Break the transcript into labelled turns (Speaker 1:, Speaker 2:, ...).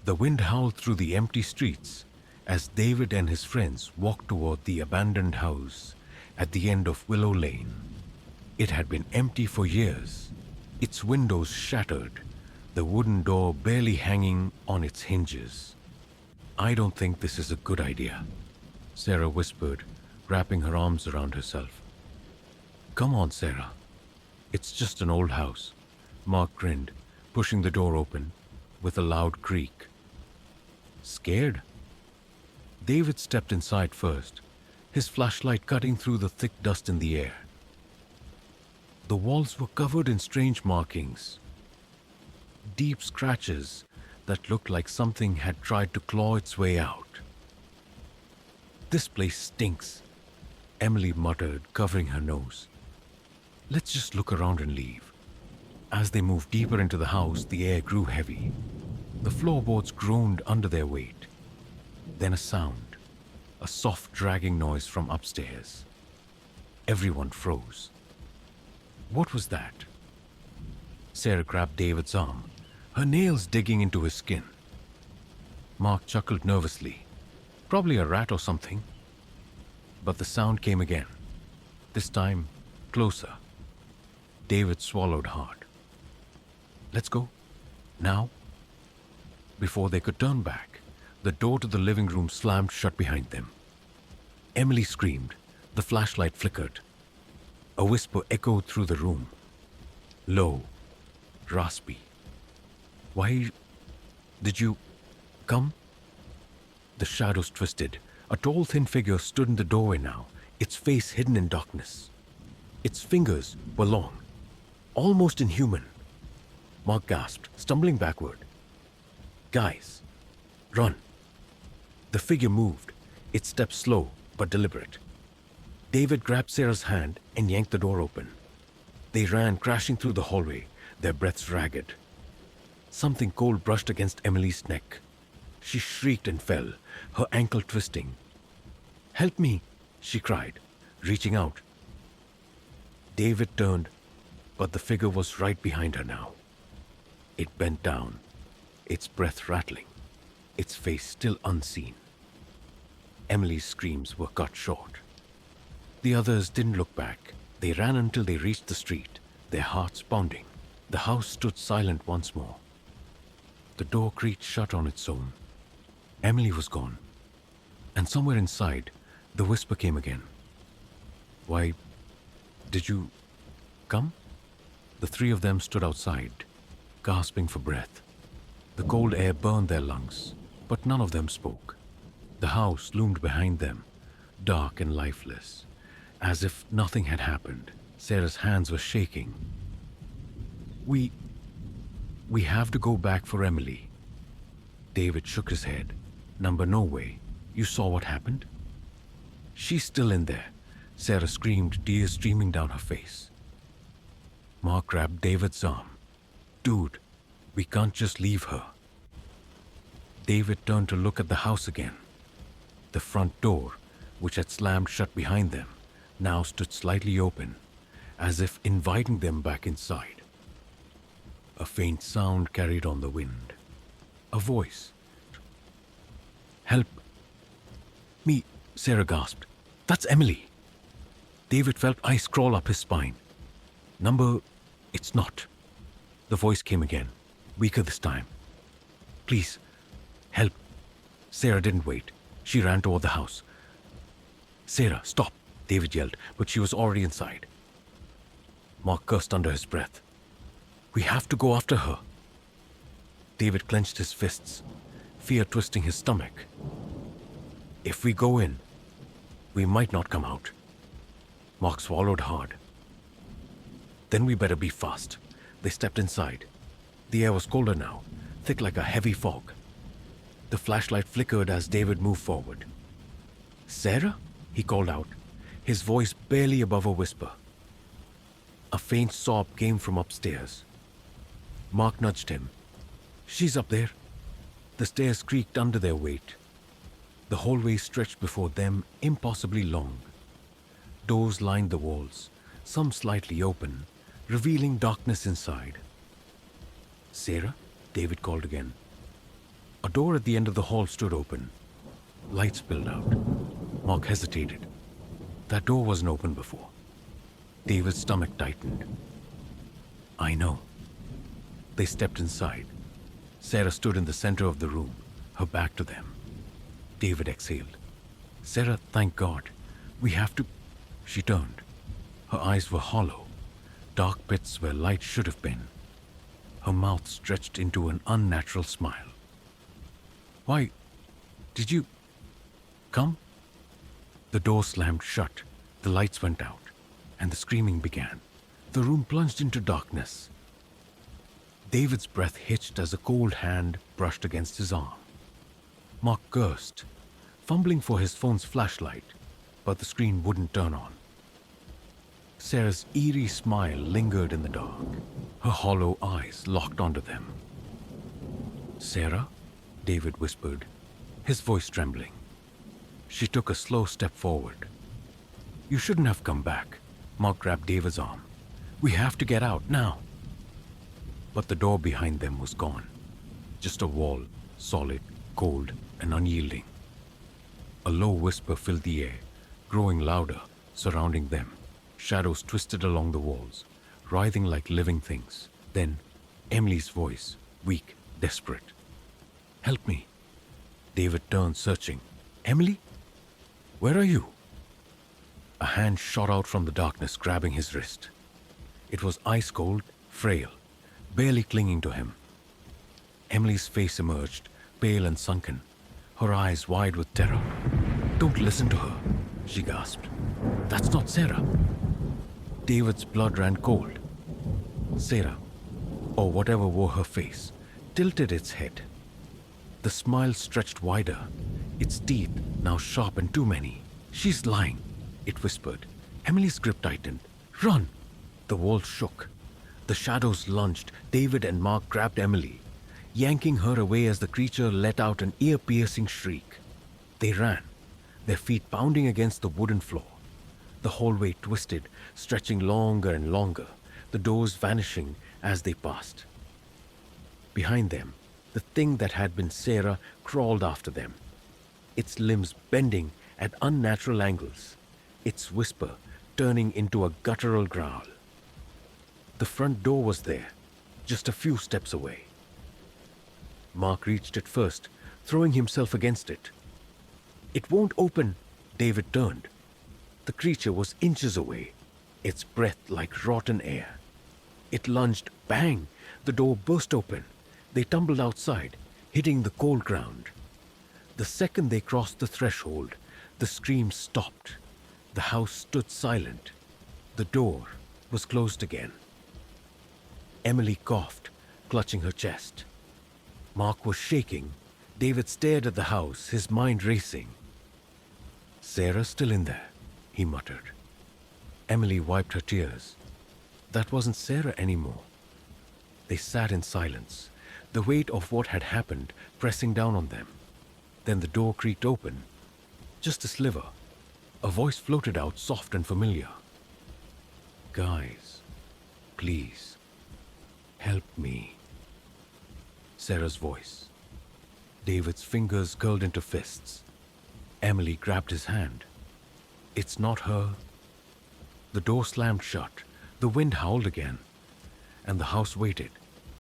Speaker 1: The wind howled through the empty streets as David and his friends walked toward the abandoned house at the end of Willow Lane. It had been empty for years, its windows shattered, the wooden door barely hanging on its hinges. "I don't think this is a good idea," Sarah whispered, wrapping her arms around herself. "Come on, Sarah. It's just an old house." Mark grinned, pushing the door open with a loud creak. "Scared?" David stepped inside first, his flashlight cutting through the thick dust in the air. The walls were covered in strange markings, deep scratches that looked like something had tried to claw its way out. "This place stinks," Emily muttered, covering her nose. "Let's just look around and leave." As they moved deeper into the house, the air grew heavy. The floorboards groaned under their weight. Then a sound, a soft dragging noise from upstairs. Everyone froze. What was that? Sarah grabbed David's arm, her nails digging into his skin. Mark chuckled nervously. Probably a rat or something. But the sound came again, this time closer. David swallowed hard. "Let's go. Now?" Before they could turn back, the door to the living room slammed shut behind them. Emily screamed. The flashlight flickered. A whisper echoed through the room. Low, raspy. "Why did you come?" The shadows twisted. A tall, thin figure stood in the doorway now, its face hidden in darkness. Its fingers were long, almost inhuman. Mark gasped, stumbling backward. "Guys, run!" The figure moved, its steps slow but deliberate. David grabbed Sarah's hand and yanked the door open. They ran, crashing through the hallway, their breaths ragged. Something cold brushed against Emily's neck. She shrieked and fell, her ankle twisting. "Help me!" she cried, reaching out. David turned, but the figure was right behind her now. It bent down, its breath rattling, its face still unseen. Emily's screams were cut short. The others didn't look back. They ran until they reached the street, their hearts pounding. The house stood silent once more. The door creaked shut on its own. Emily was gone. And somewhere inside, the whisper came again. "Why did you come?" The three of them stood outside, gasping for breath. The cold air burned their lungs, but none of them spoke. The house loomed behind them, dark and lifeless, as if nothing had happened. Sarah's hands were shaking. We have to go back for Emily." David shook his head. No way. You saw what happened?" "She's still in there," Sarah screamed, tears streaming down her face. Mark grabbed David's arm. "Dude, we can't just leave her." David turned to look at the house again. The front door, which had slammed shut behind them, now stood slightly open, as if inviting them back inside. A faint sound carried on the wind. A voice. "Help me," Sarah gasped. "That's Emily." David felt ice crawl up his spine. It's not." The voice came again, weaker this time. "Please, help." Sarah didn't wait. She ran toward the house. "Sarah, stop," David yelled, but she was already inside. Mark cursed under his breath. "We have to go after her." David clenched his fists, fear twisting his stomach. "If we go in, we might not come out." Mark swallowed hard. "Then we better be fast." They stepped inside. The air was colder now, thick like a heavy fog. The flashlight flickered as David moved forward. "Sarah?" he called out, his voice barely above a whisper. A faint sob came from upstairs. Mark nudged him. "She's up there." The stairs creaked under their weight. The hallway stretched before them, impossibly long. Doors lined the walls, some slightly open, revealing darkness inside. "Sarah?" David called again. A door at the end of the hall stood open. Light spilled out. Mark hesitated. That door wasn't open before. David's stomach tightened. I know. They stepped inside. Sarah stood in the center of the room, her back to them. David exhaled. Sarah, thank God. We have to... She turned. Her eyes were hollow, dark pits where light should have been. Her mouth stretched into an unnatural smile. Why, did you... come? The door slammed shut, the lights went out, and the screaming began. The room plunged into darkness. David's breath hitched as a cold hand brushed against his arm. Mark cursed, fumbling for his phone's flashlight, but the screen wouldn't turn on. Sarah's eerie smile lingered in the dark, her hollow eyes locked onto them. Sarah? David whispered, his voice trembling. She took a slow step forward. You shouldn't have come back. Mark grabbed David's arm. We have to get out, now. But the door behind them was gone. Just a wall, solid, cold, and unyielding. A low whisper filled the air, growing louder, surrounding them. Shadows twisted along the walls, writhing like living things. Then, Emily's voice, weak, desperate. Help me. David turned, searching. Emily? Where are you? A hand shot out from the darkness, grabbing his wrist. It was ice cold, frail, barely clinging to him. Emily's face emerged, pale and sunken, her eyes wide with terror. Don't listen to her, she gasped. That's not Sarah. David's blood ran cold. Sarah, or whatever wore her face, tilted its head. The smile stretched wider, its teeth now sharp and too many. She's lying, it whispered. Emily's grip tightened. Run! The walls shook. The shadows lunged. David and Mark grabbed Emily, yanking her away as the creature let out an ear-piercing shriek. They ran, their feet pounding against the wooden floor. The hallway twisted, stretching longer and longer, the doors vanishing as they passed. Behind them, the thing that had been Sarah crawled after them, its limbs bending at unnatural angles, its whisper turning into a guttural growl. The front door was there, just a few steps away. Mark reached it first, throwing himself against it. It won't open, David turned. The creature was inches away, its breath like rotten air. It lunged, bang! The door burst open. They tumbled outside, hitting the cold ground. The second they crossed the threshold, the scream stopped. The house stood silent. The door was closed again. Emily coughed, clutching her chest. Mark was shaking. David stared at the house, his mind racing. Sarah's still in there, he muttered. Emily wiped her tears. That wasn't Sarah anymore. They sat in silence, the weight of what had happened pressing down on them. Then the door creaked open. Just a sliver. A voice floated out, soft and familiar. Guys, please, help me. Sarah's voice. David's fingers curled into fists. Emily grabbed his hand. It's not her. The door slammed shut. The wind howled again, and the house waited,